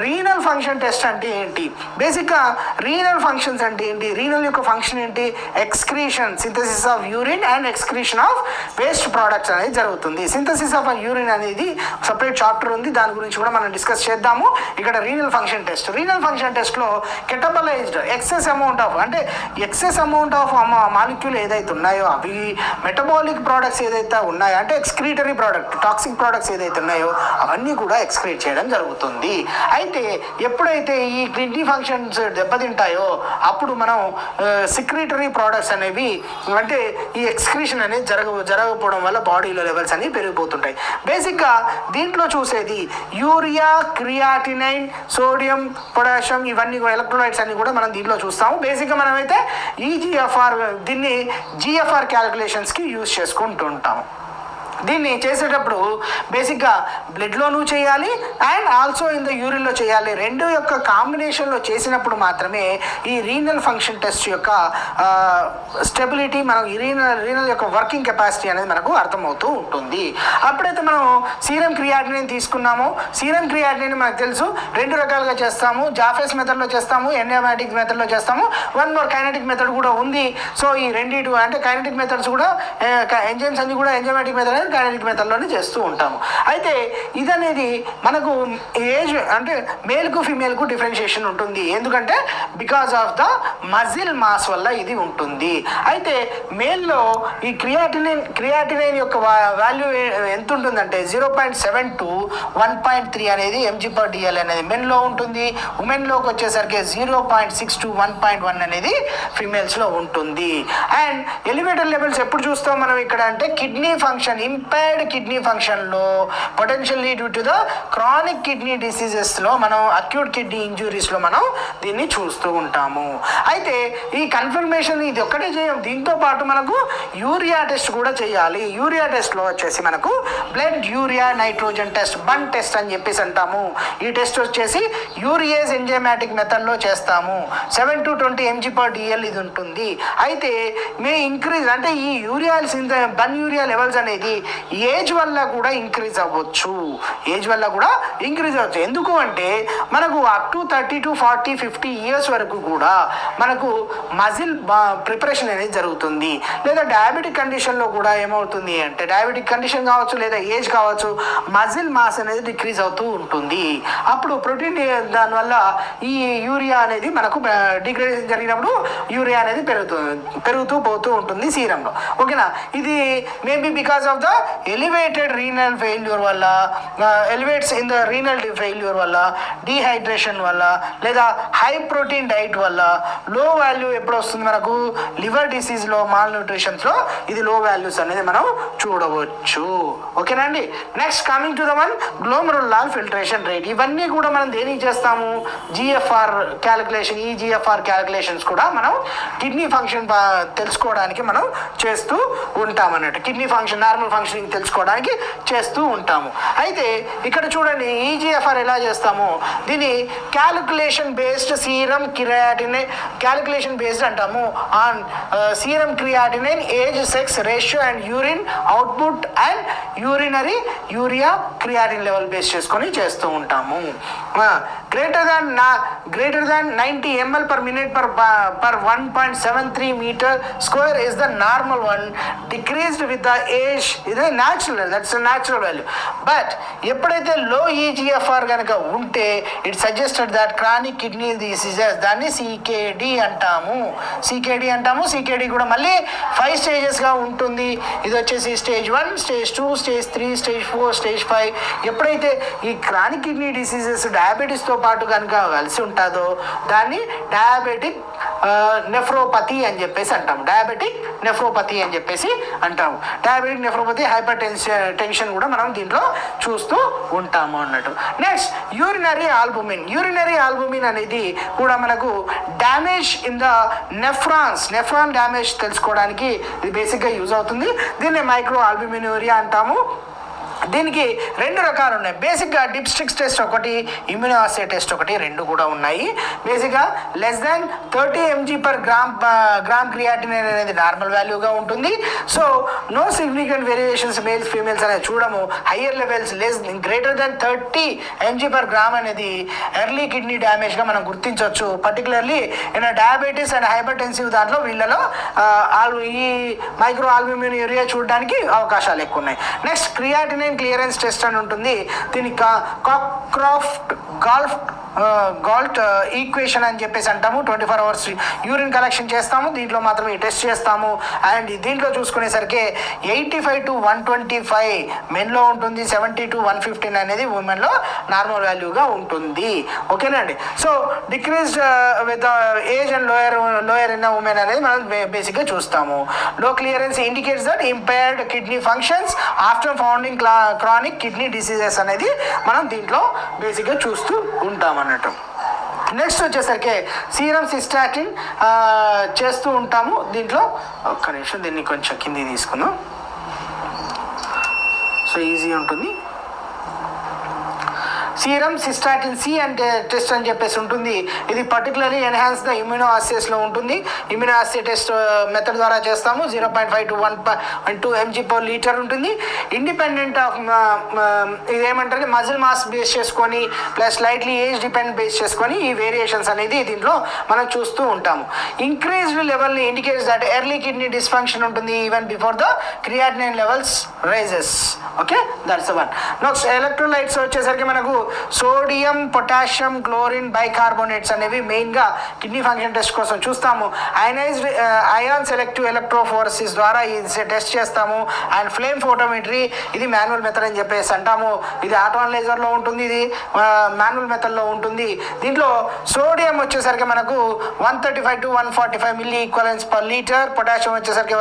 రీనల్ ఫంక్షన్ టెస్ట్ అంటే ఏంటి? బేసిక్గా రీనల్ ఫంక్షన్స్ అంటే ఏంటి? రీనల్ యొక్క ఫంక్షన్ ఏంటి? Excretion, synthesis of urine and excretion of waste products అనేది జరుగుతుంది. సింథసిస్ ఆఫ్ యూరిన్ అనేది సపరేట్ చాప్టర్ ఉంది, దాని గురించి కూడా మనం డిస్కస్ చేద్దాము. ఇక్కడ రీనల్ ఫంక్షన్ టెస్ట్లో కెటబలైజ్డ్ ఎక్సెస్ అమౌంట్ ఆఫ్ మాలిక్యూల్ ఏదైతే ఉన్నాయో అవి మెటబాలిక్ ప్రోడక్ట్స్ ఏదైతే ఉన్నాయో అంటే ఎక్స్క్రీటరీ ప్రోడక్ట్, టాక్సిక్ ప్రోడక్ట్స్ ఏదైతే ఉన్నాయో అవన్నీ కూడా ఎక్స్క్రీట్ చేయడం జరుగుతుంది. అయితే ఎప్పుడైతే ఈ కిడ్నీ ఫంక్షన్స్ దెబ్బతింటాయో అప్పుడు మనం సిక్రీటరీ ప్రోడక్ట్స్ అనేవి అంటే ఈ ఎక్స్క్రీషన్ అనేది జరగకపోవడం వల్ల బాడీలో లెవెల్స్ అనేవి పెరిగిపోతుంటాయి. బేసిక్గా దీంట్లో చూసేది యూరియా, క్రియాటినైన్, సోడియం, పొటాషియం, ఇవన్నీ ఎలక్ట్రోలైట్స్ అన్ని కూడా మనం దీంట్లో చూస్తాము. బేసిక్గా మనమైతే దీన్ని జిఎఫ్ఆర్ క్యాలిక్యులేషన్స్కి యూజ్ చేసుకుంటుంటాము. దీన్ని చేసేటప్పుడు బేసిక్గా బ్లడ్లోనూ చేయాలి అండ్ ఆల్సో ఇన్ ద యూరిన్లో చేయాలి. రెండు యొక్క కాంబినేషన్లో చేసినప్పుడు మాత్రమే ఈ రీనల్ ఫంక్షన్ టెస్ట్ యొక్క స్టెబిలిటీ, మనం ఈ రీనల్ యొక్క వర్కింగ్ కెపాసిటీ అనేది మనకు అర్థమవుతూ ఉంటుంది. అప్పుడైతే మనం సీరం క్రియాటినిన్ తీసుకున్నాము. సీరం క్రియాటినిన్ మనకు తెలుసు రెండు రకాలుగా చేస్తాము. జాఫెస్ మెథడ్లో చేస్తాము, ఎంజైమాటిక్ మెథడ్లో చేస్తాము. వన్ మోర్ కైనటిక్ మెథడ్ కూడా ఉంది. సో ఈ రెండింటి అంటే కైనటిక్ మెథడ్స్ కూడా ఎంజైమ్స్ అన్ని కూడా ఎంజైమాటిక్ మెథడ్ కూడా కైనెటిక్ మెథడ్లోనే చేస్తూ ఉంటాము. అయితే ఇదనేది మనకు ఏజ్ అంటే మేల్కు ఫీమేల్కు డిఫరెన్షియేషన్ ఉంటుంది. ఎందుకంటే because of the muscle mass వల్ల ఇది ఉంటుంది. అయితే మేల్లో ఈ క్రియాటినైన్ యొక్క వాల్యూ ఎంత ఉంటుందంటే 0.7 to 1.3 అనేది mg/dl అనేది మెన్లో ఉంటుంది. ఉమెన్లోకి వచ్చేసరికి 0.6 to 1.1 అనేది ఫిమేల్స్లో ఉంటుంది. అండ్ ఎలివేటర్ లెవెల్స్ ఎప్పుడు చూస్తాం మనం ఇక్కడ అంటే కిడ్నీ ఫంక్షన్, ఇంపైర్డ్ కిడ్నీ ఫంక్షన్లో potentially due to the chronic kidney డిసీజెస్లో మనం అక్యూట్ కిడ్నీ ఇంజురీస్లో మనం దీన్ని చూస్తూ ఉంటాము. అయితే ఈ కన్ఫర్మేషన్ ఇది ఒక్కటే చేయం, దీంతో పాటు మనకు యూరియా టెస్ట్ కూడా చేయాలి. యూరియా టెస్ట్లో వచ్చేసి మనకు blood urea nitrogen test, bun test అని చెప్పేసి అంటాము. ఈ టెస్ట్ వచ్చేసి యూరియేజ్ ఎంజైమాటిక్ మెథడ్లో చేస్తాము. 7 to 20 mg/dl ఇది ఉంటుంది. అయితే మే ఇంక్రీజ్ అంటే ఈ యూరియాల్స్ బన్ యూరియా లెవెల్స్ అనేది ఏజ్ వల్ల కూడా ఇంక్రీజ్ అవ్వచ్చు. ఎందుకు అంటే మనకు అప్ టు 30 to 40, 50 years వరకు కూడా మనకు మజిల్ ప్రిపరేషన్ అనేది జరుగుతుంది. లేదా డయాబెటిక్ కండిషన్లో కూడా ఏమవుతుంది అంటే డయాబెటిక్ కండిషన్ కావచ్చు లేదా ఏజ్ కావచ్చు, మజిల్ మాస్ అనేది డిక్రీజ్ అవుతూ ఉంటుంది. అప్పుడు ప్రోటీన్ దానివల్ల ఈ యూరియా అనేది మనకు డిగ్రేడేషన్ జరిగినప్పుడు యూరియా అనేది పెరుగుతూ పోతూ ఉంటుంది సీరంలో. ఓకేనా, ఇది maybe because of the elevated renal failure వల్ల, elevates in the renal failure వల్ల, డీహైడ్రేషన్ వల్ల, లేదా హై ప్రోటీన్ డైట్ వల్ల లో వాల్యూ ఎప్పుడు వస్తుంది మనకు లివర్ డిసీజ్లో, మాల్ న్యూట్రిషన్స్లో ఇది లో వాల్యూస్ అనేది మనం చూడవచ్చు. ఓకేనా అండి. Next coming to the one glomerular filtration rate. ఇవన్నీ కూడా మనం దేనికి చేస్తాము, జిఎఫ్ఆర్ క్యాలిక్యులేషన్, ఈ జిఎఫ్ఆర్ క్యాలిక్యులేషన్స్ కూడా మనం కిడ్నీ ఫంక్షన్ తెలుసుకోవడానికి మనం చేస్తూ ఉంటాం అన్నట్టు. కిడ్నీ ఫంక్షన్ నార్మల్ ఫంక్షనింగ్ తెలుసుకోవడానికి చేస్తూ ఉంటాము. అయితే ఇక్కడ చూడండి ఈజిఎఫ్ఆర్ ఎలా చేస్తాము, దీన్ని calculation based serum creatinine, calculation based అంటాము on serum creatinine, age, sex ratio and urine output and urinary urea creatine level base చేసుకొని చేస్తూ ఉంటాము. greater than 90 ml per minute per 1.73 meter square is the normal one, decreased with the age is a natural, that's a natural value. But ఎప్పుడైతే లో eGFR కనుక ఉంటే it suggested that chronic kidney diseases, దాన్ని CKD అంటాము. CKD కూడా మళ్ళీ 5 స్టేజెస్గా ఉంటుంది. ఇది వచ్చేసి stage 1, stage 2, stage 3, stage 4, stage 5. ఎప్పుడైతే ఈ క్రానిక్ కిడ్నీ డిసీజెస్ డయాబెటీస్తో పాటు కనుక కలిసి ఉంటుందో దాన్ని డయాబెటిక్ నెఫ్రోపతి అని చెప్పేసి అంటాము. డయాబెటిక్ నెఫ్రోపతి, హైపర్ టెన్షన్ కూడా మనం దీంట్లో చూస్తూ ఉంటాము అన్నట్టు. నెక్స్ట్ యూరినరీ ఆల్బుమిన్ అనేది కూడా మనకు damage in the nephron damage తెలుసుకోవడానికి ఇది బేసిక్గా యూజ్ అవుతుంది. దీన్ని మైక్రో ఆల్బుమినూరియా అంటాము. దీనికి 2 రకాలు ఉన్నాయి. బేసిక్గా డిప్స్టిక్స్ టెస్ట్ ఒకటి, ఇమ్యూనోఅస్సే టెస్ట్ ఒకటి, 2 కూడా ఉన్నాయి. బేసిక్గా లెస్ దాన్ 30 mg/గ్రామ్ క్రియాటినైన్ అనేది నార్మల్ వాల్యూగా ఉంటుంది. So no significant variations males females అనేది చూడము. హయ్యర్ లెవెల్స్ గ్రేటర్ దాన్ 30 mg/గ్రామ్ అనేది ఎర్లీ కిడ్నీ డ్యామేజ్గా మనం గుర్తించవచ్చు. పర్టికులర్లీ ఏదైనా డయాబెటీస్ అండ్ హైపర్ టెన్సివ్ దాంట్లో వీళ్ళలో ఈ మైక్రో ఆల్బుమినూరియా చూడడానికి అవకాశాలు ఎక్కువ ఉన్నాయి. నెక్స్ట్ క్రియాటినైన్ క్లియరెన్స్ టెస్ట్ అని ఉంటుంది. దీన్ని కాక్రాఫ్ట్ గాల్ట్ ఈక్వేషన్ అని చెప్పేసి అంటాము. 24 hours యూరిన్ కలెక్షన్ చేస్తాము, దీంట్లో మాత్రం ఈ టెస్ట్ చేస్తాము. అండ్ దీంట్లో చూసుకునేసరికి 85 to 125 మెన్లో ఉంటుంది, 70 to 115 అనేది ఉమెన్లో నార్మల్ వాల్యూగా ఉంటుంది. ఓకేనండి. So decreased with age and lower in women అనేది మనం బేసిక్గా చూస్తాము. లో clearance indicates that impaired kidney functions after founding chronic kidney diseases అనేది మనం దీంట్లో బేసిక్గా చూస్తూ ఉంటాం అన్నట్టు. నెక్స్ట్ వచ్చేసరికి సీరం సిస్టాటిన్ చేస్తూ ఉంటాము. దీంట్లో ఒక్క నిమిషం దీన్ని కొంచెం కింది తీసుకుందాం, సో ఈజీ ఉంటుంది. సీరం సిస్టాటిన్ సి అంటే టెస్ట్ అని చెప్పేసి ఉంటుంది. ఇది పర్టికులర్లీ ఎన్హాన్స్ ద ఇమ్యూనో ఆసియస్లో ఉంటుంది. ఇమ్యూనో ఆసియా టెస్ట్ మెథడ్ ద్వారా చేస్తాము. 0.5 to 1.2 mg/L ఉంటుంది. ఇండిపెండెంట్ ఆఫ్ ఇదేమంటారు మజిల్ మాస్ బేస్ చేసుకొని plus slightly age dependent base చేసుకొని ఈ వేరియేషన్స్ అనేది దీంట్లో మనం చూస్తూ ఉంటాము. ఇంక్రీజ్డ్ లెవెల్ని indicates that early kidney dysfunction ఉంటుంది even before the creatinine levels rises. Okay, that's one. Next electrolytes వచ్చేసరికి మనకు సోడియం, పొటాషియం, క్లోరిన్, బైకార్బోనేట్స్ అనేవి మెయిన్గా కిడ్నీ ఫంక్షన్ టెస్ట్ కోసం చూస్తాము. అయనైజ్డ్ అయాన్ సెలెక్టివ్ ఎలక్ట్రోఫోరసిస్ ద్వారా ఇది టెస్ట్ చేస్తాము. అండ్ ఫ్లేమ్ ఫోటోమెట్రీ ఇది మాన్యువల్ మెథడ్ అని చెప్పేసి అంటాము. ఇది ఆటో అనలైజర్లో ఉంటుంది, ఇది మాన్యువల్ మెథడ్లో ఉంటుంది. దీంట్లో సోడియం వచ్చేసరికి మనకు 135 to 145 milli equivalence per litre, potassium వచ్చేసరికి